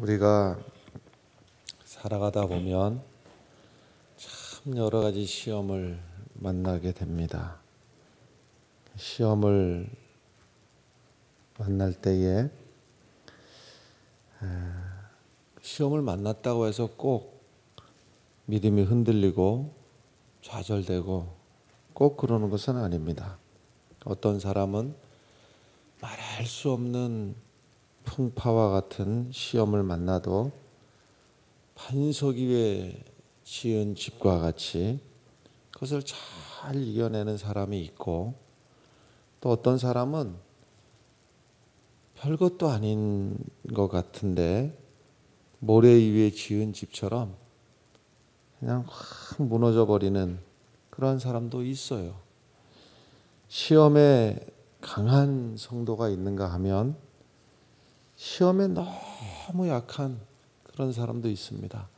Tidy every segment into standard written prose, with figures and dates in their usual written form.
우리가 살아가다 보면 참 여러 가지 시험을 만나게 됩니다. 시험을 만날 때에 시험을 만났다고 해서 꼭 믿음이 흔들리고 좌절되고 꼭 그러는 것은 아닙니다. 어떤 사람은 말할 수 없는 풍파와 같은 시험을 만나도 반석 위에 지은 집과 같이 그것을 잘 이겨내는 사람이 있고, 또 어떤 사람은 별것도 아닌 것 같은데 모래 위에 지은 집처럼 그냥 확 무너져 버리는 그런 사람도 있어요. 시험에 강한 성도가 있는가 하면 시험에 너무 약한 그런 사람도 있습니다.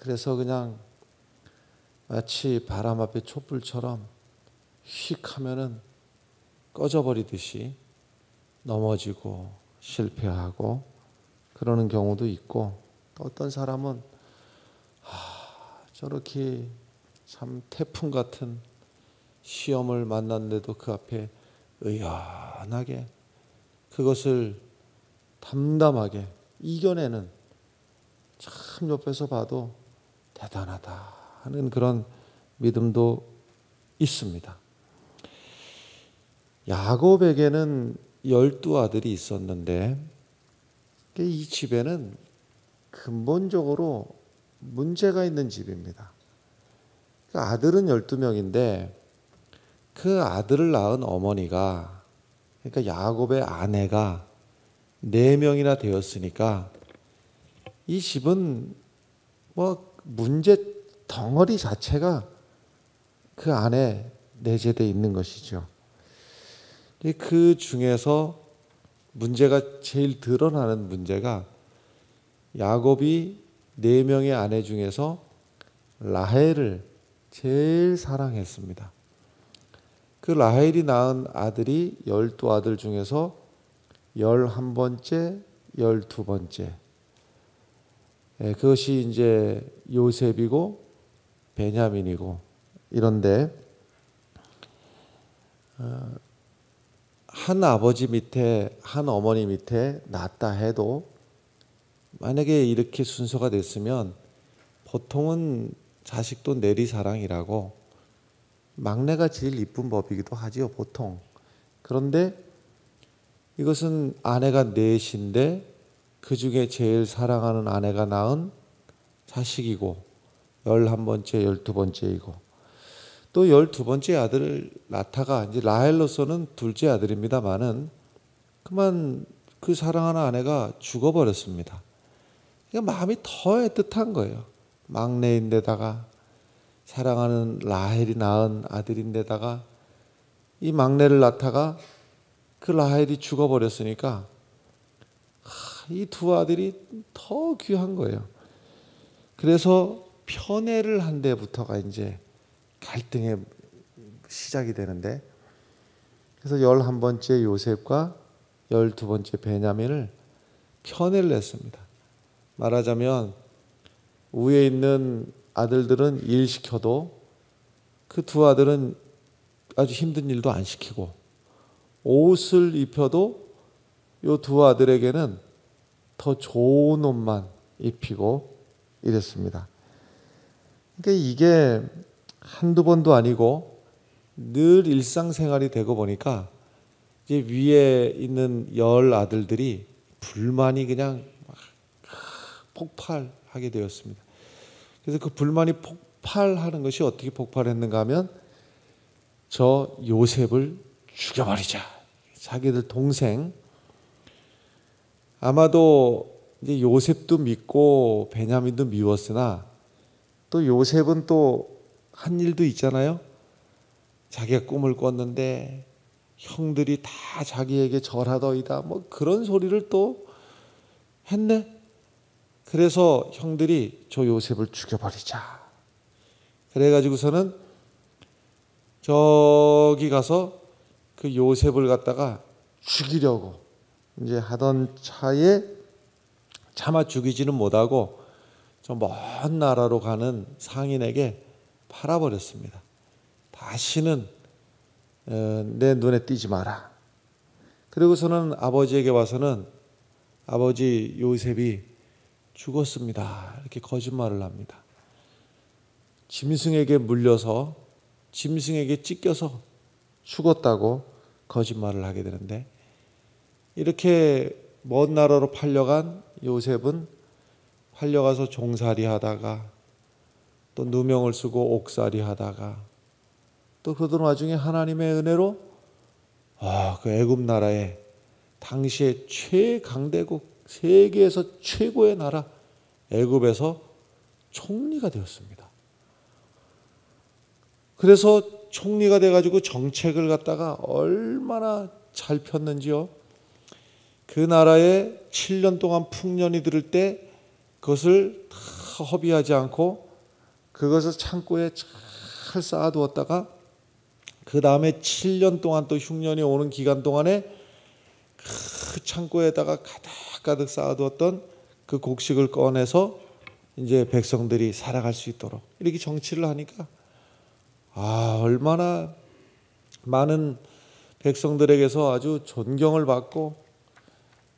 그래서 그냥 마치 바람 앞에 촛불처럼 휙 하면은 꺼져버리듯이 넘어지고 실패하고 그러는 경우도 있고, 또 어떤 사람은 저렇게 참 태풍 같은 시험을 만났는데도 그 앞에 의연하게 그것을 담담하게 이겨내는, 참 옆에서 봐도 대단하다 하는 그런 믿음도 있습니다. 야곱에게는 12아들이 있었는데 이 집에는 근본적으로 문제가 있는 집입니다. 아들은 12명인데 그 아들을 낳은 어머니가, 그러니까 야곱의 아내가 4명이나 되었으니까 이 집은 문제 덩어리 자체가 그 안에 내재되어 있는 것이죠. 그 중에서 문제가 제일 드러나는 문제가 야곱이 4명의 아내 중에서 라헬을 제일 사랑했습니다. 그 라헬이 낳은 아들이 12아들 중에서 11번째, 12번째. 그것이 이제 요셉이고 베냐민이고 이런데, 한 아버지 밑에 한 어머니 밑에 낳았다 해도 만약에 이렇게 순서가 됐으면 보통은 자식도 내리사랑이라고 막내가 제일 이쁜 법이기도 하지요, 보통. 그런데 이것은 아내가 넷인데 그 중에 제일 사랑하는 아내가 낳은 자식이고 11번째, 12번째이고, 또 12번째 아들을 낳다가 이제 라헬로서는 둘째 아들입니다만은 그만 그 사랑하는 아내가 죽어버렸습니다. 그러니까 마음이 더 애틋한 거예요. 막내인데다가 사랑하는 라헬이 낳은 아들인데다가 이 막내를 낳다가 그 라헬이 죽어버렸으니까 이 두 아들이 더 귀한 거예요. 그래서 편애를 한 데부터가 이제 갈등의 시작이 되는데, 그래서 11번째 요셉과 12번째 베냐민을 편애를 했습니다. 말하자면 위에 있는 아들들은 일 시켜도 그 두 아들은 아주 힘든 일도 안 시키고, 옷을 입혀도 이 두 아들에게는 더 좋은 옷만 입히고 이랬습니다. 그러니까 이게 한두 번도 아니고 늘 일상생활이 되고 보니까 이제 위에 있는 10아들들이 불만이 그냥 폭발하게 되었습니다. 그래서 그 불만이 폭발하는 것이 어떻게 폭발했는가 하면 저 요셉을 죽여버리자. 자기들 동생, 아마도 이제 요셉도 믿고 베냐민도 미웠으나 또 요셉은 또 한 일도 있잖아요. 자기가 꿈을 꿨는데 형들이 다 자기에게 절하더이다 뭐 그런 소리를 또 했네. 그래서 형들이 저 요셉을 죽여버리자. 그래가지고서는 저기 가서 그 요셉을 갖다가 죽이려고 이제 하던 차에 차마 죽이지는 못하고 저 먼 나라로 가는 상인에게 팔아버렸습니다. 다시는 내 눈에 띄지 마라. 그리고서는 아버지에게 와서는 아버지 요셉이 죽었습니다. 이렇게 거짓말을 합니다. 짐승에게 물려서 짐승에게 찢겨서 죽었다고 거짓말을 하게 되는데, 이렇게 먼 나라로 팔려간 요셉은 팔려가서 종살이 하다가 또 누명을 쓰고 옥살이 하다가 또 그러던 와중에 하나님의 은혜로 그 애굽 나라에 당시에 최강대국, 세계에서 최고의 나라 애굽에서 총리가 되었습니다. 그래서 총리가 돼가지고 정책을 갖다가 얼마나 잘 폈는지요. 그 나라에 7년 동안 풍년이 들을 때 그것을 다 허비하지 않고 그것을 창고에 잘 쌓아두었다가 그 다음에 7년 동안 또 흉년이 오는 기간 동안에 그 창고에다가 가득가득 쌓아두었던 그 곡식을 꺼내서 이제 백성들이 살아갈 수 있도록 이렇게 정치를 하니까 얼마나 많은 백성들에게서 아주 존경을 받고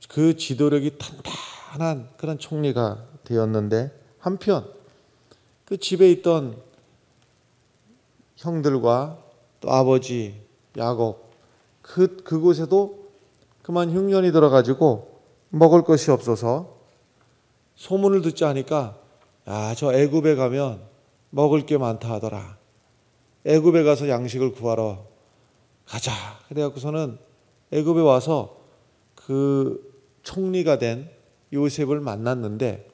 그 지도력이 탄탄한 그런 총리가 되었는데, 한편 그 집에 있던 형들과 또 아버지 야곱 그곳에도 그만 흉년이 들어가지고 먹을 것이 없어서 소문을 듣지 않으니까 저 애굽에 가면 먹을 게 많다 하더라. 애굽에 가서 양식을 구하러 가자. 그래갖고서는 애굽에 와서 그 총리가 된 요셉을 만났는데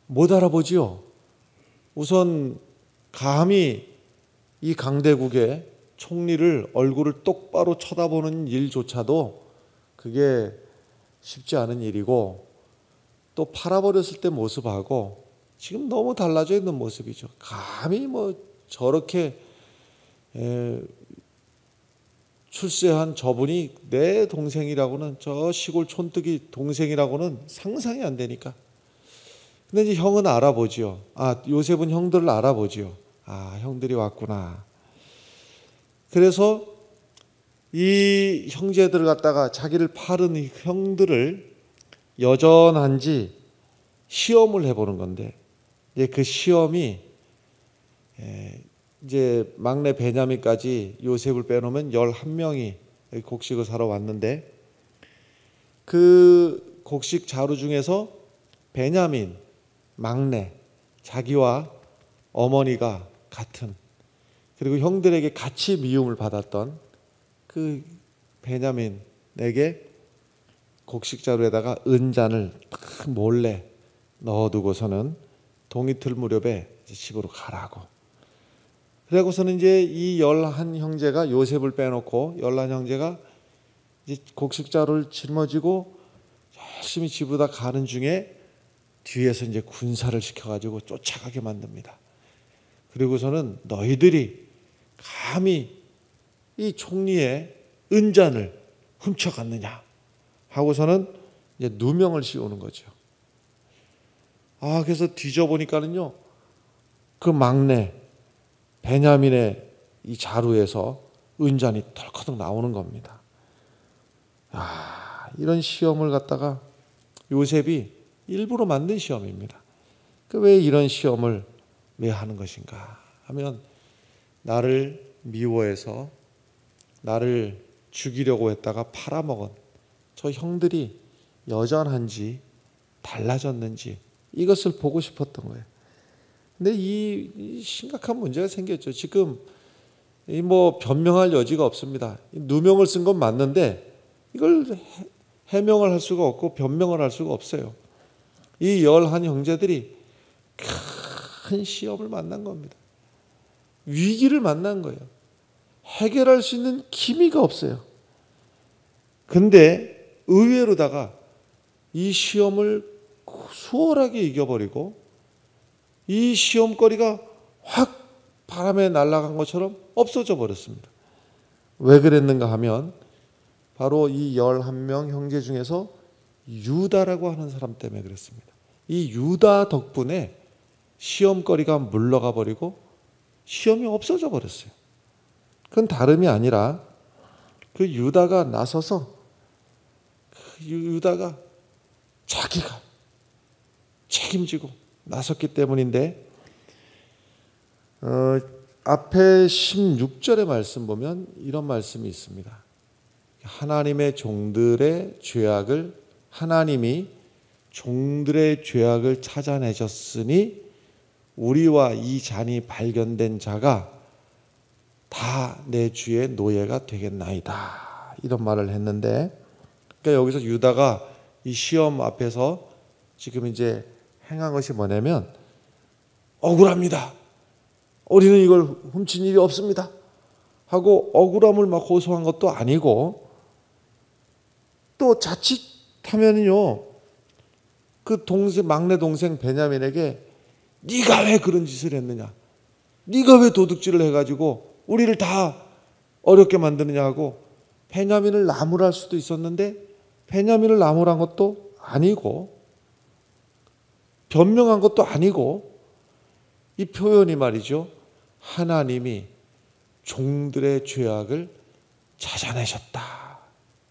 못 알아보지요. 우선 감히 이 강대국의 총리를 얼굴을 똑바로 쳐다보는 일조차도 그게 쉽지 않은 일이고, 또 팔아버렸을 때 모습하고 지금 너무 달라져 있는 모습이죠. 감히 저렇게 출세한 저분이 내 동생이라고는, 저 시골 촌뜨기 동생이라고는 상상이 안 되니까. 근데 이제 형은 알아보지요. 요셉은 형들을 알아보지요. 형들이 왔구나. 그래서 이 형제들을 갖다가 자기를 팔은 이 형들을 여전한지 시험을 해보는 건데, 이제 그 시험이 이제 막내 베냐민까지 요셉을 빼놓으면 11명이 곡식을 사러 왔는데, 그 곡식 자루 중에서 베냐민 막내, 자기와 어머니가 같은, 그리고 형들에게 같이 미움을 받았던 그 베냐민에게 곡식 자루에다가 은잔을 몰래 넣어두고서는 동이틀 무렵에 집으로 가라고. 그러고서는 이제 이 11형제가 요셉을 빼놓고 11형제가 이제 곡식 자루를 짊어지고 열심히 집으로 다 가는 중에 뒤에서 이제 군사를 시켜가지고 쫓아가게 만듭니다. 그리고서는 너희들이 감히 이 총리의 은잔을 훔쳐갔느냐 하고서는 이제 누명을 씌우는 거죠. 그래서 뒤져보니까는요, 그 막내 베냐민의 이 자루에서 은잔이 털커덕 나오는 겁니다. 이런 시험을 갖다가 요셉이 일부러 만든 시험입니다. 왜 이런 시험을 왜 하는 것인가 하면, 나를 미워해서 나를 죽이려고 했다가 팔아먹은 저 형들이 여전한지 달라졌는지 이것을 보고 싶었던 거예요. 근데 이 심각한 문제가 생겼죠. 지금 변명할 여지가 없습니다. 누명을 쓴 건 맞는데 이걸 해명을 할 수가 없고 변명을 할 수가 없어요. 이 11형제들이 큰 시험을 만난 겁니다. 위기를 만난 거예요. 해결할 수 있는 기미가 없어요. 근데 의외로다가 이 시험을 수월하게 이겨버리고 이 시험거리가 확 바람에 날아간 것처럼 없어져 버렸습니다. 왜 그랬는가 하면 바로 이 11명 형제 중에서 유다라고 하는 사람 때문에 그랬습니다. 이 유다 덕분에 시험거리가 물러가 버리고 시험이 없어져 버렸어요. 그건 다름이 아니라 그 유다가 나서서 유다가 자기가 책임지고 나섰기 때문인데, 앞에 16절의 말씀 보면 이런 말씀이 있습니다. 하나님의 종들의 죄악을, 하나님이 종들의 죄악을 찾아내셨으니 우리와 이 잔이 발견된 자가 다 내 주의 노예가 되겠나이다, 이런 말을 했는데, 그러니까 여기서 유다가 이 시험 앞에서 지금 이제 행한 것이 뭐냐면, 억울합니다, 우리는 이걸 훔친 일이 없습니다 하고 억울함을 막 호소한 것도 아니고, 또 자칫하면요 그 막내 동생 베냐민에게 네가 왜 그런 짓을 했느냐, 네가 왜 도둑질을 해가지고 우리를 다 어렵게 만드느냐 하고 베냐민을 나무랄 수도 있었는데, 베냐민을 나무란 것도 아니고 변명한 것도 아니고, 이 표현이 말이죠, 하나님이 종들의 죄악을 찾아내셨다,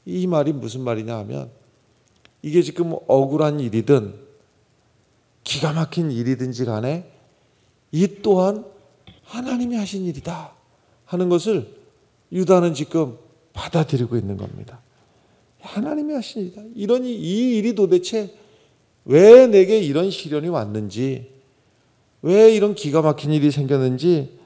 이 말이 무슨 말이냐 하면, 이게 지금 억울한 일이든 기가 막힌 일이든지 간에 이 또한 하나님이 하신 일이다 하는 것을 유다는 지금 받아들이고 있는 겁니다. 하나님이 하신 일이다. 이 일이 도대체 왜 내게 이런 시련이 왔는지, 왜 이런 기가 막힌 일이 생겼는지,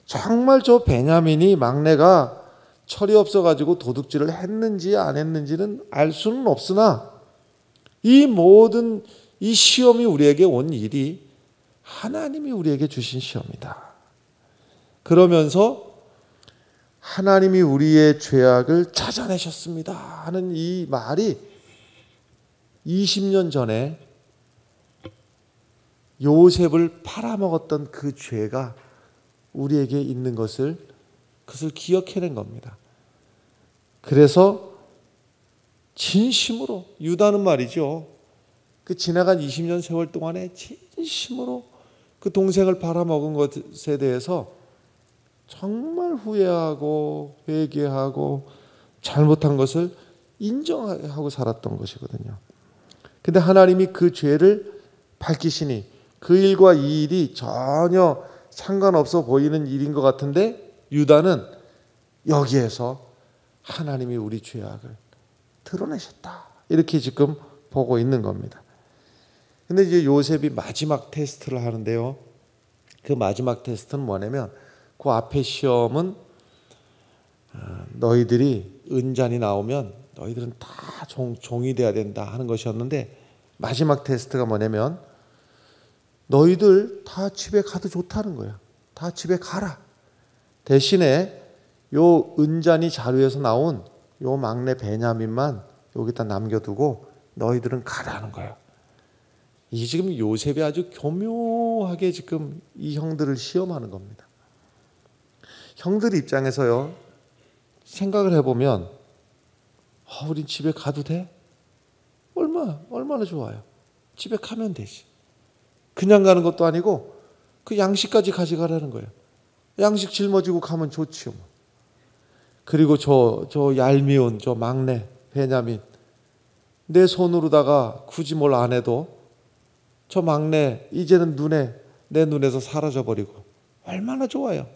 정말 저 베냐민이 막내가 철이 없어가지고 도둑질을 했는지 안 했는지는 알 수는 없으나, 이 모든 이 시험이 우리에게 온 일이 하나님이 우리에게 주신 시험이다. 그러면서 하나님이 우리의 죄악을 찾아내셨습니다 하는 이 말이 20년 전에 요셉을 팔아먹었던 그 죄가 우리에게 있는 것을, 그것을 기억해낸 겁니다. 그래서 진심으로 유다는 말이죠, 그 지나간 20년 세월 동안에 진심으로 그 동생을 팔아먹은 것에 대해서 정말 후회하고 회개하고 잘못한 것을 인정하고 살았던 것이거든요. 근데 하나님이 그 죄를 밝히시니 그 일과 이 일이 전혀 상관없어 보이는 일인 것 같은데, 유다는 여기에서 하나님이 우리 죄악을 드러내셨다, 이렇게 지금 보고 있는 겁니다. 근데 이제 요셉이 마지막 테스트를 하는데요, 그 마지막 테스트는 뭐냐면, 그 앞에 시험은 너희들이 은잔이 나오면 너희들은 다 종이 돼야 된다 하는 것이었는데, 마지막 테스트가 뭐냐면 너희들 다 집에 가도 좋다는 거야. 다 집에 가라. 대신에 요 은잔이 자루에서 나온 요 막내 베냐민만 여기다 남겨두고 너희들은 가라는 거예요. 이게 지금 요셉이 아주 교묘하게 지금 이 형들을 시험하는 겁니다. 형들 입장에서요, 생각을 해보면 우린 집에 가도 돼? 얼마나 좋아요. 집에 가면 되지. 그냥 가는 것도 아니고 그 양식까지 가져가라는 거예요. 양식 짊어지고 가면 좋지요. 그리고 저 얄미운 저 막내 베냐민, 내 손으로다가 굳이 뭘 안 해도 저 막내 이제는 내 눈에서 사라져 버리고 얼마나 좋아요.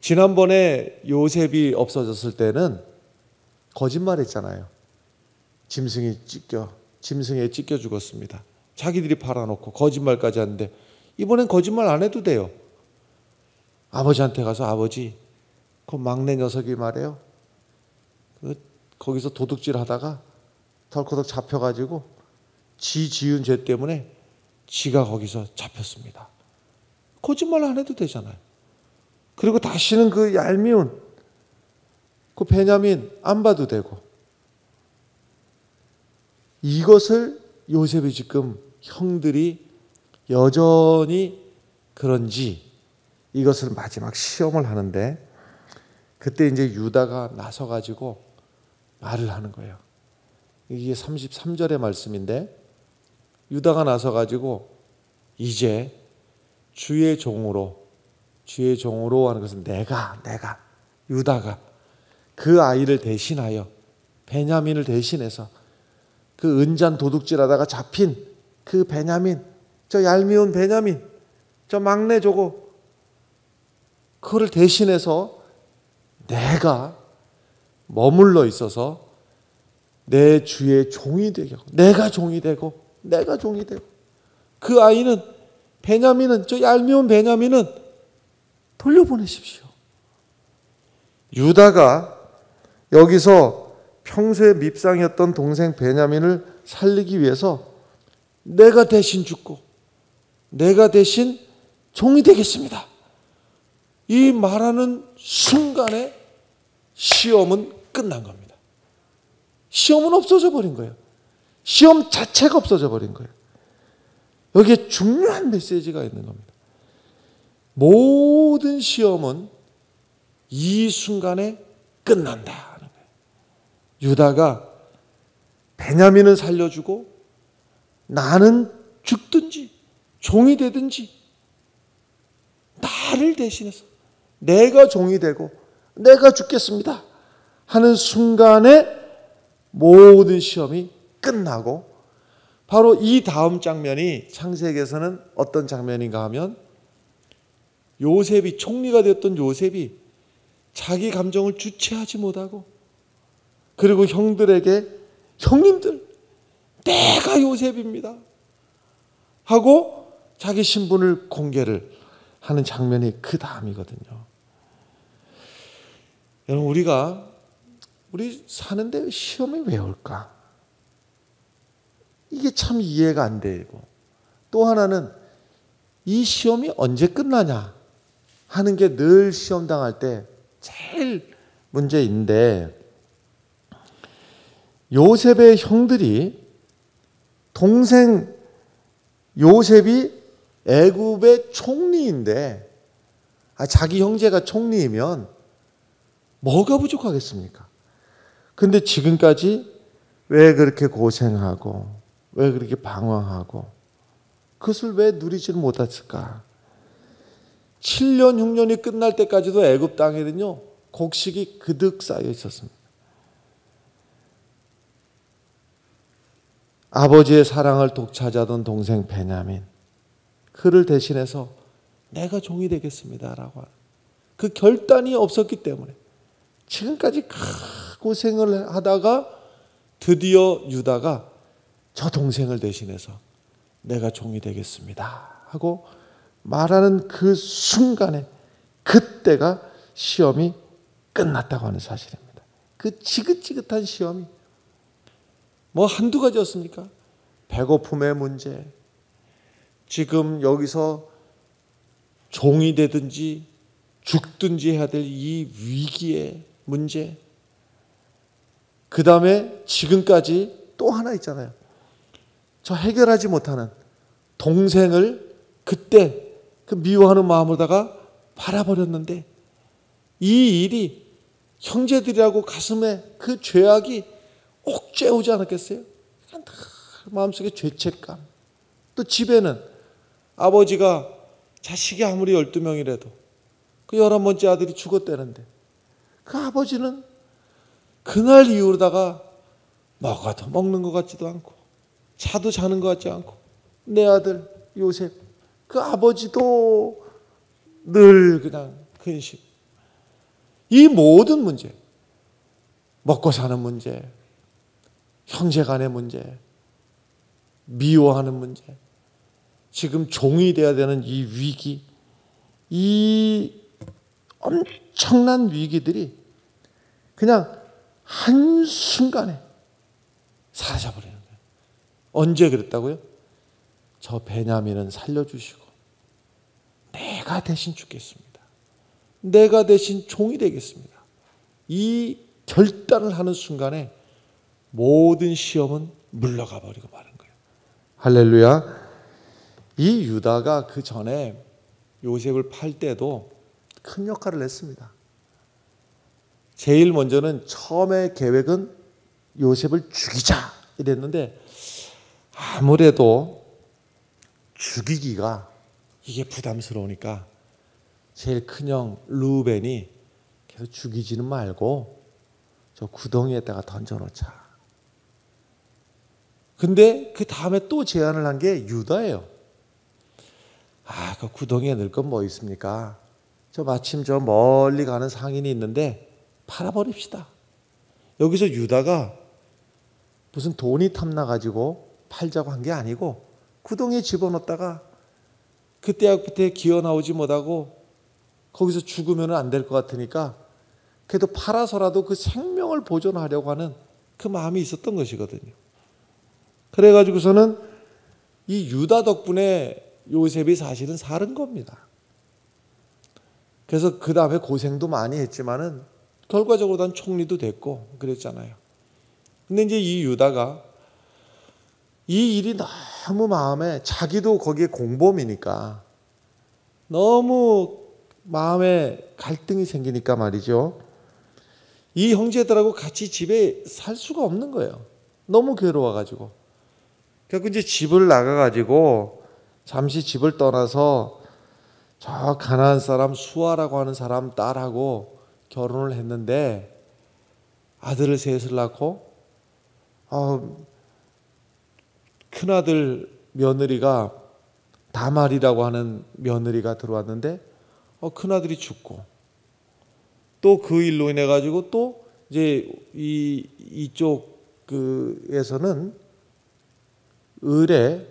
지난번에 요셉이 없어졌을 때는 거짓말했잖아요. 짐승에 찢겨 죽었습니다. 자기들이 팔아놓고 거짓말까지 하는데, 이번엔 거짓말 안 해도 돼요. 아버지한테 가서, 아버지, 그 막내 녀석이 말이에요, 거기서 도둑질 하다가 덜커덕 잡혀가지고 지 지은 죄 때문에 지가 거기서 잡혔습니다. 거짓말 안 해도 되잖아요. 그리고 다시는 그 얄미운 그 베냐민 안 봐도 되고. 이것을 요셉이 지금 형들이 여전히 그런지 이것을 마지막 시험을 하는데, 그때 이제 유다가 나서가지고 말을 하는 거예요. 이게 33절의 말씀인데 유다가 나서 가지고 이제 주의 종으로 하는 것은 내가 유다가 그 아이를 대신하여 베냐민을 대신해서 그 은잔 도둑질하다가 잡힌 그 베냐민, 저 얄미운 베냐민, 저 막내 저거 그거를 대신해서 내가 머물러 있어서 내 주의 종이 되게 하고 내가 종이 되고 그 아이는 베냐민은 저 얄미운 베냐민은 돌려보내십시오. 유다가 여기서 평소에 밉상이었던 동생 베냐민을 살리기 위해서 내가 대신 죽고 내가 대신 종이 되겠습니다. 이 말하는 순간에 시험은 끝난 겁니다. 시험은 없어져 버린 거예요. 시험 자체가 없어져 버린 거예요. 여기에 중요한 메시지가 있는 겁니다. 모든 시험은 이 순간에 끝난다 하는 거예요. 유다가 베냐민을 살려주고 나는 죽든지 종이 되든지 나를 대신해서 내가 종이 되고 내가 죽겠습니다 하는 순간에 모든 시험이 끝나고 바로 이 다음 장면이 창세기에서는 어떤 장면인가 하면 요셉이 총리가 되었던 요셉이 자기 감정을 주체하지 못하고 그리고 형들에게 형님들 내가 요셉입니다 하고 자기 신분을 공개를 하는 장면이 그 다음이거든요. 여러분 우리 사는데 시험이 왜 올까? 이게 참 이해가 안 되고 또 하나는 이 시험이 언제 끝나냐 하는 게 늘 시험 당할 때 제일 문제인데 요셉의 형들이 동생 요셉이 애굽의 총리인데 자기 형제가 총리이면 뭐가 부족하겠습니까? 근데 지금까지 왜 그렇게 고생하고 왜 그렇게 방황하고 그것을 왜 누리지를 못했을까? 7년 흉년이 끝날 때까지도 애굽 땅에는요 곡식이 그득 쌓여 있었습니다. 아버지의 사랑을 독차지하던 동생 베냐민 그를 대신해서 내가 종이 되겠습니다라고 하는 그 결단이 없었기 때문에 지금까지 고생을 하다가 드디어 유다가 저 동생을 대신해서 내가 종이 되겠습니다 하고 말하는 그 순간에 그때가 시험이 끝났다고 하는 사실입니다. 그 지긋지긋한 시험이 뭐 한두 가지였습니까? 배고픔의 문제, 지금 여기서 종이 되든지 죽든지 해야 될 이 위기의 문제, 그 다음에 지금까지 또 하나 있잖아요. 저 해결하지 못하는 동생을 그때 그 미워하는 마음으로다가 바라버렸는데 이 일이 형제들이라고 가슴에 그 죄악이 옥죄오지 않았겠어요? 마음속에 죄책감. 또 집에는 아버지가 자식이 아무리 12명이라도 그 11번째 아들이 죽었다는데 그 아버지는 그날 이후로다가 먹어도 먹는 것 같지도 않고 자도 자는 것 같지 않고 내 아들 요셉 그 아버지도 늘 그냥 근심. 이 모든 문제, 먹고 사는 문제, 형제 간의 문제, 미워하는 문제, 지금 종이 되어야 되는 이 위기, 이 엄청난 위기들이 그냥 한순간에 사라져버리는 거예요. 언제 그랬다고요? 저 베냐민은 살려주시고 내가 대신 죽겠습니다. 내가 대신 종이 되겠습니다. 이 결단을 하는 순간에 모든 시험은 물러가 버리고 마는 거예요. 할렐루야. 이 유다가 그 전에 요셉을 팔 때도 큰 역할을 했습니다. 제일 먼저는 처음에 계획은 요셉을 죽이자 이랬는데 아무래도 죽이기가 이게 부담스러우니까 제일 큰형 르우벤이 계속 죽이지는 말고 저 구덩이에다가 던져놓자. 근데 그 다음에 또 제안을 한 게 유다예요. 그 구덩이에 넣을 건 뭐 있습니까? 저 마침 저 멀리 가는 상인이 있는데 팔아버립시다. 여기서 유다가 무슨 돈이 탐나가지고 팔자고 한 게 아니고 구덩이에 집어넣었다가 그때야 그때 기어 나오지 못하고 거기서 죽으면 안 될 것 같으니까 그래도 팔아서라도 그 생명을 보존하려고 하는 그 마음이 있었던 것이거든요. 그래가지고서는 이 유다 덕분에 요셉이 사실은 살은 겁니다. 그래서 그 다음에 고생도 많이 했지만은 결과적으로 난 총리도 됐고 그랬잖아요. 근데 이제 이 유다가 이 일이 너무 마음에, 자기도 거기에 공범이니까 너무 마음에 갈등이 생기니까 말이죠. 이 형제들하고 같이 집에 살 수가 없는 거예요. 너무 괴로워가지고. 그래서 이제 집을 나가가지고 잠시 집을 떠나서 저 가나안 사람 수아라고 하는 사람 딸하고 결혼을 했는데 아들을 셋을 낳고 큰아들 며느리가 다말이라고 하는 며느리가 들어왔는데 큰아들이 죽고 또 그 일로 인해 가지고 또 이제 이쪽 그에서는 을에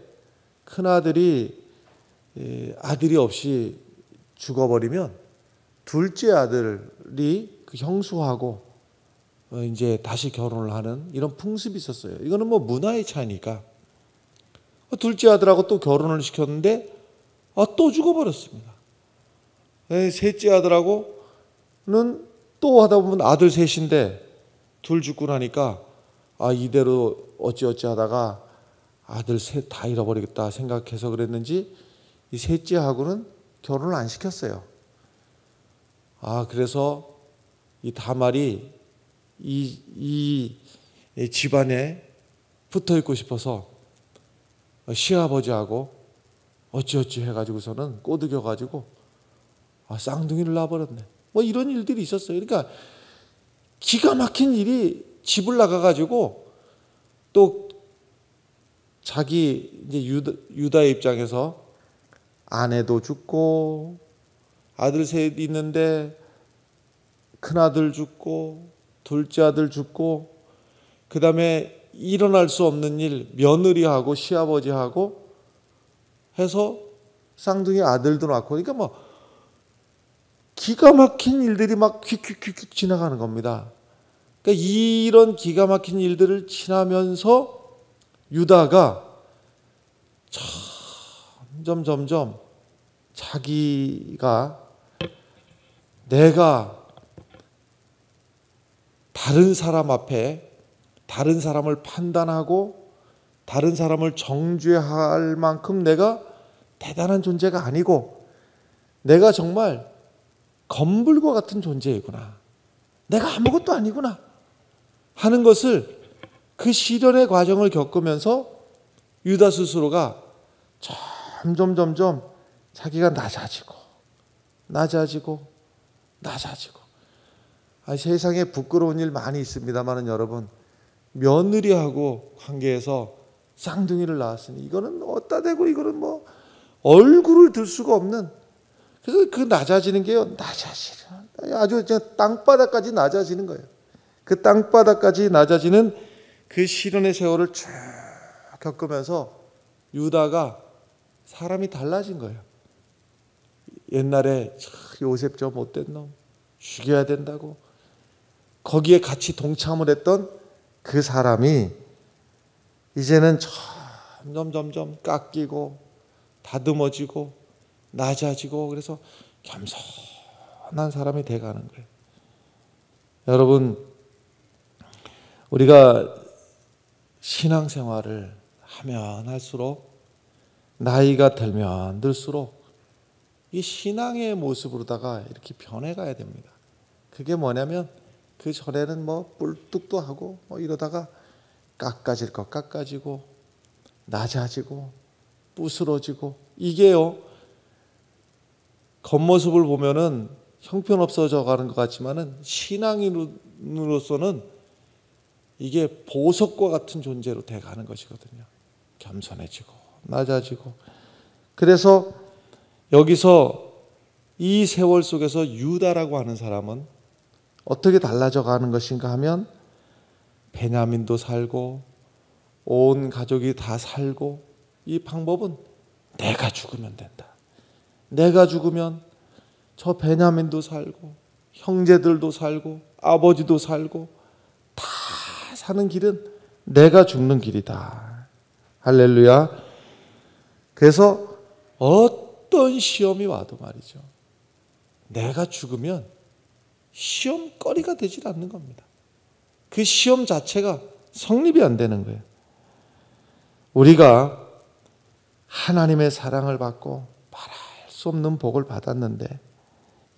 큰아들이 아들이 없이 죽어버리면 둘째 아들이 그 형수하고 이제 다시 결혼을 하는 이런 풍습이 있었어요. 이거는 뭐 문화의 차이니까. 둘째 아들하고 또 결혼을 시켰는데 또 죽어버렸습니다. 셋째 아들하고는 또 하다 보면 아들 셋인데 둘 죽고 나니까 이대로 어찌어찌 하다가 아들 셋 다 잃어버리겠다 생각해서 그랬는지 이 셋째하고는 결혼을 안 시켰어요. 그래서 이 다말이 이 집안에 붙어 있고 싶어서 시아버지하고 어찌어찌 해가지고서는 꼬드겨가지고 쌍둥이를 낳아버렸네. 뭐 이런 일들이 있었어요. 그러니까 기가 막힌 일이 집을 나가가지고 또 자기 이제 유다의 입장에서 아내도 죽고 아들 셋 있는데 큰아들 죽고 둘째 아들 죽고 그 다음에 일어날 수 없는 일 며느리하고 시아버지하고 해서 쌍둥이 아들도 낳고 그러니까 뭐 기가 막힌 일들이 막 휙휙휙 지나가는 겁니다. 그러니까 이런 기가 막힌 일들을 지나면서 유다가 점점 자기가 내가 다른 사람 앞에 다른 사람을 판단하고 다른 사람을 정죄할 만큼 내가 대단한 존재가 아니고 내가 정말 검불과 같은 존재이구나. 내가 아무것도 아니구나 하는 것을 그 시련의 과정을 겪으면서 유다 스스로가 점점 자기가 낮아지고 세상에 부끄러운 일 많이 있습니다만 여러분 며느리하고 관계에서 쌍둥이를 낳았으니 이거는 어디다 대고 이거는 뭐 얼굴을 들 수가 없는 그래서 그 낮아지는 게요 아주 땅바닥까지 낮아지는 거예요. 그 땅바닥까지 낮아지는 그 시련의 세월을 쭉 겪으면서 유다가 사람이 달라진 거예요. 옛날에 요셉 저 못된 놈 죽여야 된다고 거기에 같이 동참을 했던 그 사람이 이제는 점점 깎이고 다듬어지고 낮아지고 그래서 겸손한 사람이 돼가는 거예요. 여러분 우리가 신앙생활을 하면 할수록 나이가 들면 들수록 이 신앙의 모습으로다가 이렇게 변해가야 됩니다. 그게 뭐냐면 그 전에는 뭐 뿔뚝도 하고 뭐 이러다가 깎아질 것 깎아지고 낮아지고 부스러지고, 이게요 겉모습을 보면은 형편없어져 가는 것 같지만은 신앙인으로서는 이게 보석과 같은 존재로 돼가는 것이거든요. 겸손해지고 낮아지고. 그래서 여기서 이 세월 속에서 유다라고 하는 사람은 어떻게 달라져 가는 것인가 하면, 베냐민도 살고 온 가족이 다 살고, 이 방법은 내가 죽으면 된다. 내가 죽으면 저 베냐민도 살고 형제들도 살고 아버지도 살고 다 사는 길은 내가 죽는 길이다. 할렐루야. 그래서 어떤 시험이 와도 말이죠, 내가 죽으면 시험거리가 되질 않는 겁니다. 그 시험 자체가 성립이 안 되는 거예요. 우리가 하나님의 사랑을 받고 말할 수 없는 복을 받았는데,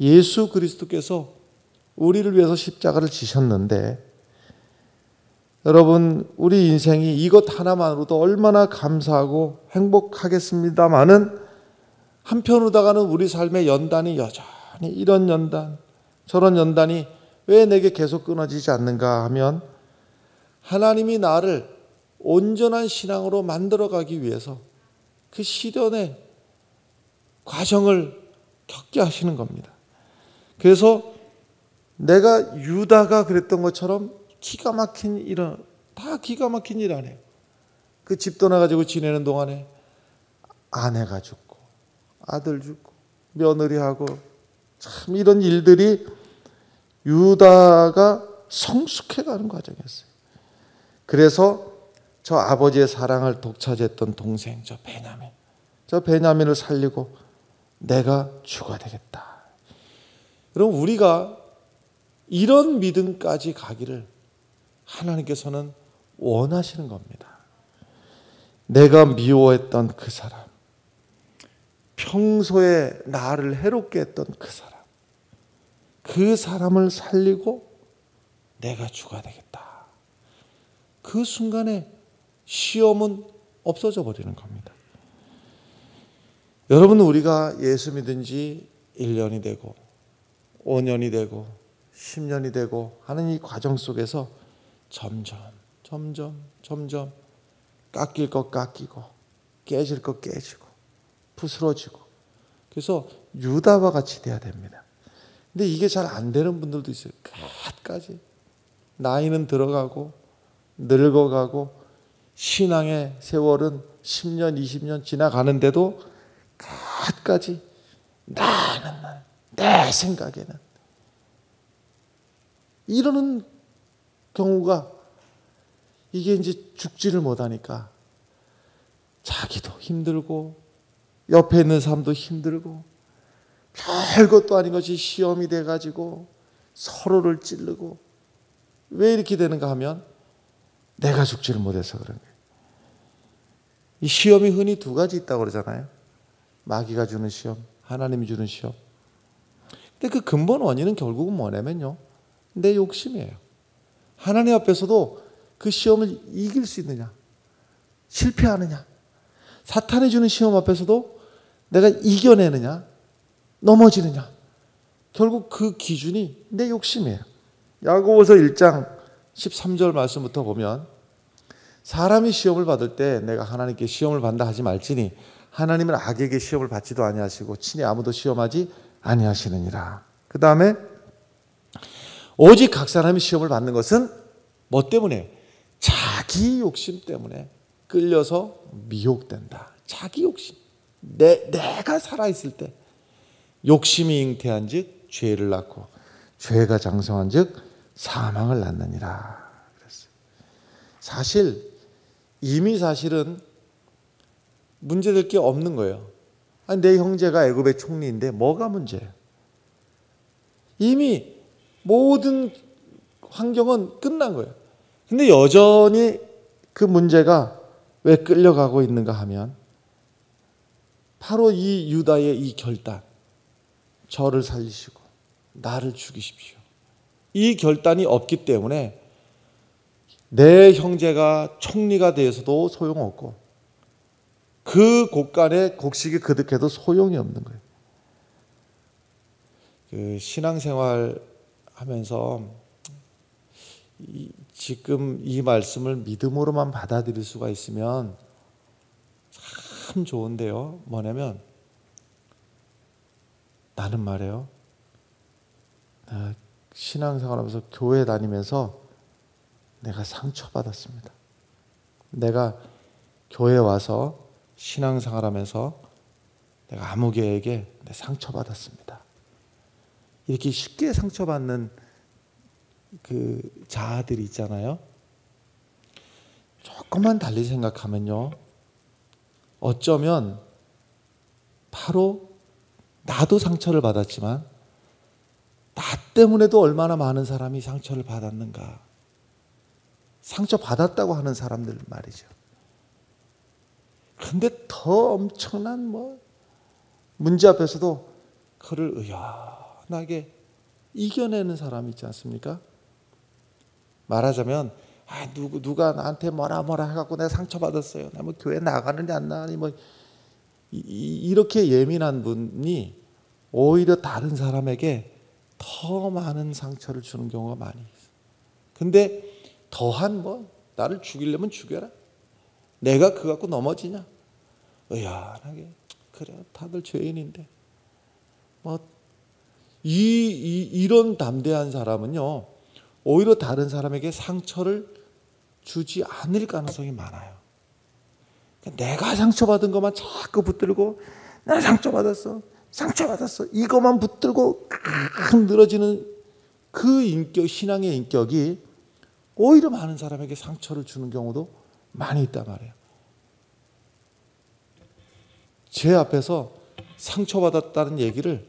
예수 그리스도께서 우리를 위해서 십자가를 지셨는데, 여러분 우리 인생이 이것 하나만으로도 얼마나 감사하고 행복하겠습니다마는, 한편으로다가는 우리 삶의 연단이 여전히 이런 연단 저런 연단이 왜 내게 계속 끊어지지 않는가 하면, 하나님이 나를 온전한 신앙으로 만들어가기 위해서 그 시련의 과정을 겪게 하시는 겁니다. 그래서 내가 유다가 그랬던 것처럼 기가 막힌 일은 다 기가 막힌 일 아니에요. 그 집 떠나가지고 지내는 동안에 아내가 죽고 아들 죽고 며느리하고, 참 이런 일들이 유다가 성숙해가는 과정이었어요. 그래서 저 아버지의 사랑을 독차지했던 동생 저 베냐민을 살리고 내가 죽어야 되겠다. 그럼 우리가 이런 믿음까지 가기를 하나님께서는 원하시는 겁니다. 내가 미워했던 그 사람, 평소에 나를 해롭게 했던 그 사람을 살리고 내가 죽어야 되겠다. 그 순간에 시험은 없어져 버리는 겁니다. 여러분, 우리가 예수 믿은 지 1년이 되고 5년이 되고 10년이 되고 하는 이 과정 속에서 점점 깎일 것 깎이고 깨질 것 깨지고 부스러지고, 그래서 유다와 같이 돼야 됩니다. 근데 이게 잘 안 되는 분들도 있어요. 끝까지 나이는 들어가고 늙어가고 신앙의 세월은 10년 20년 지나가는데도 끝까지 나는 내 생각에는 이러는 경우가, 이게 이제 죽지를 못하니까 자기도 힘들고 옆에 있는 사람도 힘들고 별것도 아닌 것이 시험이 돼가지고 서로를 찌르고, 왜 이렇게 되는가 하면 내가 죽지를 못해서 그런 거예요. 이 시험이 흔히 두 가지 있다고 그러잖아요. 마귀가 주는 시험, 하나님이 주는 시험. 근데 그 근본 원인은 결국은 뭐냐면요, 내 욕심이에요. 하나님 앞에서도 그 시험을 이길 수 있느냐, 실패하느냐, 사탄이 주는 시험 앞에서도 내가 이겨내느냐, 넘어지느냐, 결국 그 기준이 내 욕심이에요. 야고보서 1장 13절 말씀부터 보면, 사람이 시험을 받을 때 내가 하나님께 시험을 받는다 하지 말지니 하나님은 악에게 시험을 받지도 아니하시고 친히 아무도 시험하지 아니하시느니라. 그 다음에 오직 각 사람이 시험을 받는 것은 뭐 때문에? 자기 욕심 때문에 끌려서 미혹된다. 자기 욕심. 내가 살아있을 때 욕심이 잉태한 즉 죄를 낳고 죄가 장성한 즉 사망을 낳느니라 그랬어요. 사실은 문제될 게 없는 거예요. 아니, 내 형제가 애굽의 총리인데 뭐가 문제예요? 이미 모든 환경은 끝난 거예요. 근데 여전히 그 문제가 왜 끌려가고 있는가 하면, 바로 이 유다의 이 결단, 저를 살리시고 나를 죽이십시오. 이 결단이 없기 때문에 내 형제가 총리가 되어서도 소용없고 그 곳간에 곡식이 거듭해도 소용이 없는 거예요. 그 신앙생활 하면서 지금 이 말씀을 믿음으로만 받아들일 수가 있으면 참 좋은데요. 뭐냐면 나는 말이에요. 신앙생활하면서 교회 다니면서 내가 상처받았습니다. 내가 교회 와서 신앙생활하면서 내가 아무개에게 상처받았습니다. 이렇게 쉽게 상처받는 그 자아들이 있잖아요. 조금만 달리 생각하면요, 어쩌면 바로 나도 상처를 받았지만 나 때문에도 얼마나 많은 사람이 상처를 받았는가. 상처받았다고 하는 사람들 말이죠. 근데 더 엄청난 문제 앞에서도 그를 의연하게 이겨내는 사람이 있지 않습니까? 말하자면 누가 나한테 뭐라 해갖고 내가 상처받았어요. 나 교회 나가느냐 안 나가니 이렇게 예민한 분이 오히려 다른 사람에게 더 많은 상처를 주는 경우가 많이 있어요. 근데 더한 나를 죽이려면 죽여라. 내가 그거 갖고 넘어지냐? 의연하게 그래 다들 죄인인데 이런 담대한 사람은요 오히려 다른 사람에게 상처를 주지 않을 가능성이 많아요. 그러니까 내가 상처받은 것만 자꾸 붙들고 나 상처받았어 이것만 붙들고 늘어지는 그 인격, 신앙의 인격이 오히려 많은 사람에게 상처를 주는 경우도 많이 있단 말이에요. 제 앞에서 상처받았다는 얘기를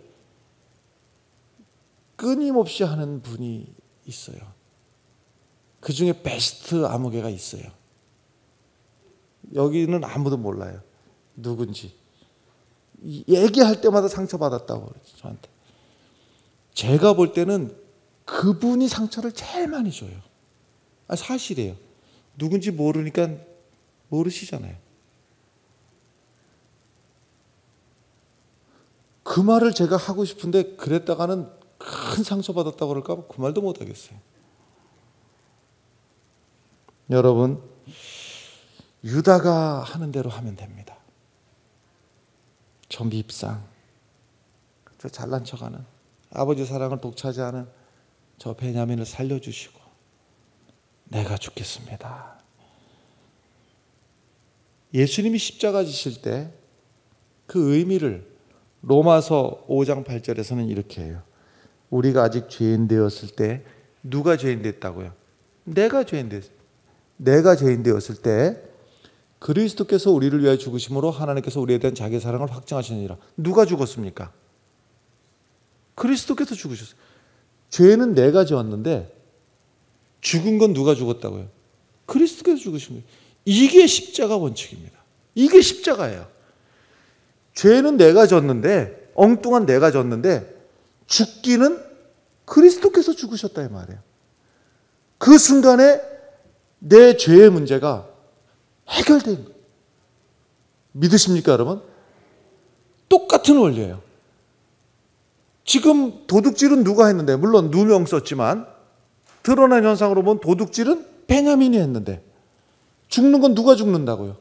끊임없이 하는 분이 있어요. 그 중에 베스트 아무개가 있어요. 여기는 아무도 몰라요. 누군지. 얘기할 때마다 상처받았다고 그러죠, 저한테. 제가 볼 때는 그분이 상처를 제일 많이 줘요. 사실이에요. 누군지 모르니까 모르시잖아요. 그 말을 제가 하고 싶은데 그랬다가는 큰 상처받았다고 그럴까 봐 그 말도 못 하겠어요. 여러분, 유다가 하는 대로 하면 됩니다. 저 밉상, 저 잘난 척하는, 아버지 사랑을 독차지하는 저 베냐민을 살려주시고 내가 죽겠습니다. 예수님이 십자가 지실 때 그 의미를 로마서 5장 8절에서는 이렇게 해요. 우리가 아직 죄인 되었을 때 누가 죄인 됐다고요? 내가 죄인 되었을 때 그리스도께서 우리를 위하여 죽으심으로 하나님께서 우리에 대한 자기의 사랑을 확증하시느니라. 누가 죽었습니까? 그리스도께서 죽으셨어요. 죄는 내가 지었는데 죽은 건 누가 죽었다고요? 그리스도께서 죽으신 거예요. 이게 십자가 원칙입니다. 이게 십자가예요. 죄는 내가 졌는데, 엉뚱한 내가 졌는데 죽기는 그리스도께서 죽으셨다 이 말이에요. 그 순간에 내 죄의 문제가 해결된 거예요. 믿으십니까 여러분? 똑같은 원리예요. 지금 도둑질은 누가 했는데, 물론 누명 썼지만 드러난 현상으로 보면 도둑질은 베냐민이 했는데 죽는 건 누가 죽는다고요?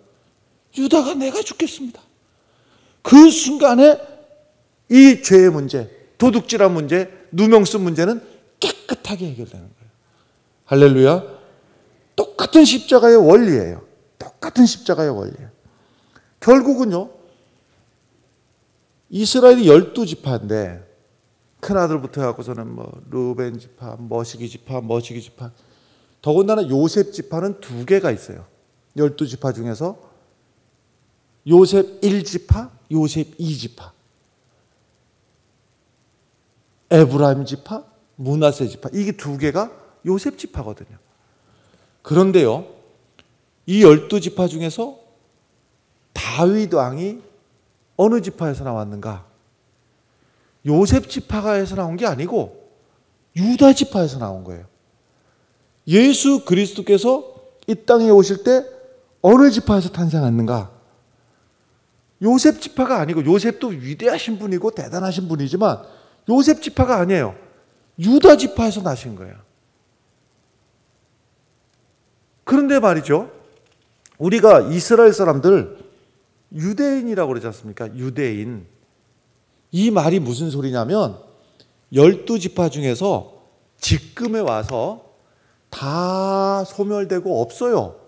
유다가 내가 죽겠습니다. 그 순간에 이 죄의 문제, 도둑질한 문제, 누명 쓴 문제는 깨끗하게 해결되는 거예요. 할렐루야. 똑같은 십자가의 원리예요. 똑같은 십자가의 원리예요. 결국은요, 이스라엘이 12지파인데 큰아들부터 해갖고서는 르우벤 지파, 머시기 지파, 더군다나 요셉 지파는 2개가 있어요. 12지파 중에서 요셉 1지파, 요셉 2지파, 에브라임 지파, 므낫세 지파, 이게 2개가 요셉 지파거든요. 그런데요, 이 12지파 중에서 다윗 왕이 어느 지파에서 나왔는가? 요셉 지파가에서 나온 게 아니고 유다 지파에서 나온 거예요. 예수 그리스도께서 이 땅에 오실 때 어느 지파에서 탄생했는가? 요셉 지파가 아니고, 요셉도 위대하신 분이고 대단하신 분이지만 요셉 지파가 아니에요. 유다 지파에서 나신 거예요. 그런데 말이죠, 우리가 이스라엘 사람들 유대인이라고 그러지 않습니까? 유대인. 이 말이 무슨 소리냐면 12지파 중에서 지금에 와서 다 소멸되고 없어요.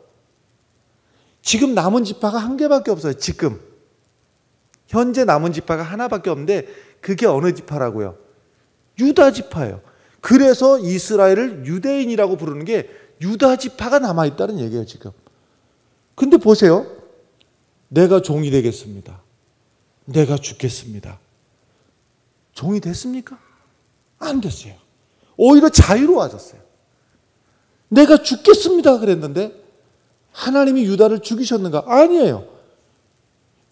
지금 남은 지파가 한 개밖에 없어요. 지금 현재 남은 지파가 하나밖에 없는데 그게 어느 지파라고요? 유다 지파예요. 그래서 이스라엘을 유대인이라고 부르는 게 유다 지파가 남아있다는 얘기예요 지금. 근데 보세요. 내가 종이 되겠습니다. 내가 죽겠습니다. 종이 됐습니까? 안 됐어요. 오히려 자유로워졌어요. 내가 죽겠습니다 그랬는데 하나님이 유다를 죽이셨는가? 아니에요.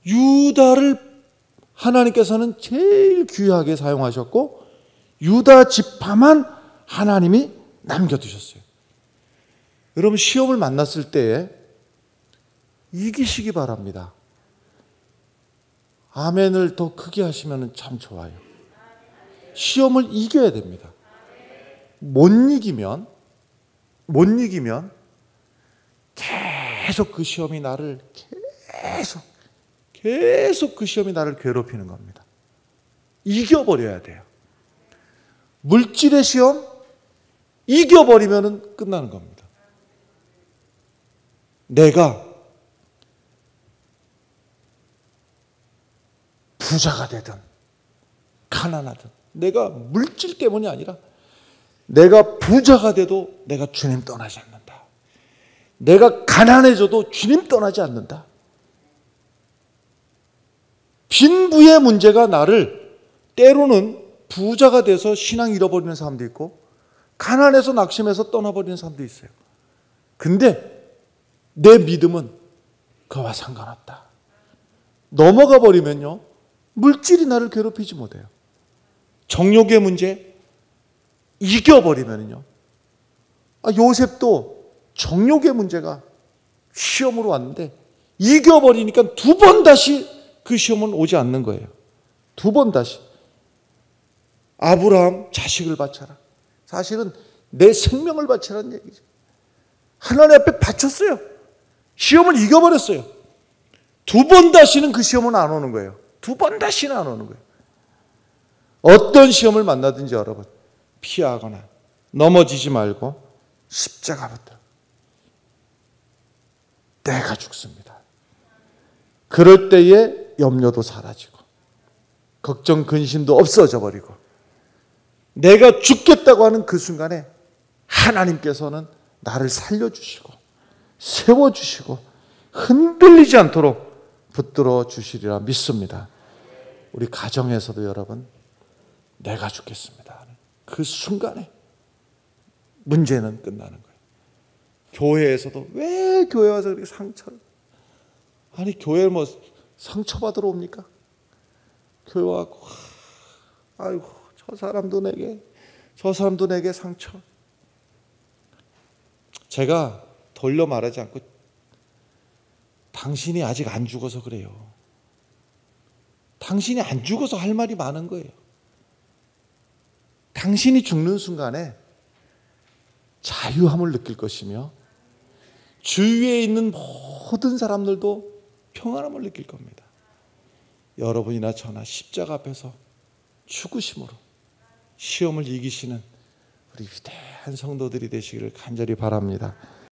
유다를 하나님께서는 제일 귀하게 사용하셨고 유다 지파만 하나님이 남겨두셨어요. 여러분, 시험을 만났을 때에 이기시기 바랍니다. 아멘을 더 크게 하시면 참 좋아요. 시험을 이겨야 됩니다. 못 이기면 계속 그 시험이 나를 계속 그 시험이 나를 괴롭히는 겁니다. 이겨버려야 돼요. 물질의 시험 이겨버리면 끝나는 겁니다. 내가 부자가 되든 가난하든, 내가 물질 때문이 아니라 내가 부자가 돼도 내가 주님 떠나지 않는다. 내가 가난해져도 주님 떠나지 않는다. 빈부의 문제가 나를, 때로는 부자가 돼서 신앙 잃어버리는 사람도 있고 가난해서 낙심해서 떠나버리는 사람도 있어요. 근데 내 믿음은 그와 상관없다. 넘어가 버리면요, 물질이 나를 괴롭히지 못해요. 정욕의 문제 이겨버리면요, 요셉도 정욕의 문제가 시험으로 왔는데 이겨버리니까 두 번 다시 그 시험은 오지 않는 거예요. 두 번 다시. 아브라함 자식을 바쳐라. 사실은 내 생명을 바치라는 얘기죠. 하나님 앞에 바쳤어요. 시험을 이겨버렸어요. 두 번 다시는 그 시험은 안 오는 거예요. 두 번 다시는 안 오는 거예요. 어떤 시험을 만나든지 여러분, 피하거나 넘어지지 말고 십자가부터 내가 죽습니다. 그럴 때에 염려도 사라지고 걱정 근심도 없어져 버리고 내가 죽겠다고 하는 그 순간에 하나님께서는 나를 살려주시고 세워주시고 흔들리지 않도록 붙들어 주시리라 믿습니다. 우리 가정에서도 여러분, 내가 죽겠습니다, 그 순간에 문제는 끝나는 거예요. 교회에서도 왜 교회 와서 그렇게 상처를, 아니 교회 뭐 상처받으러 옵니까? 교회 와서 아이고 저 사람도 내게 상처. 제가 돌려 말하지 않고 당신이 아직 안 죽어서 그래요. 당신이 안 죽어서 할 말이 많은 거예요. 당신이 죽는 순간에 자유함을 느낄 것이며 주위에 있는 모든 사람들도 평안함을 느낄 겁니다. 여러분이나 저나 십자가 앞에서 죽으심으로 시험을 이기시는 우리 위대한 성도들이 되시기를 간절히 바랍니다.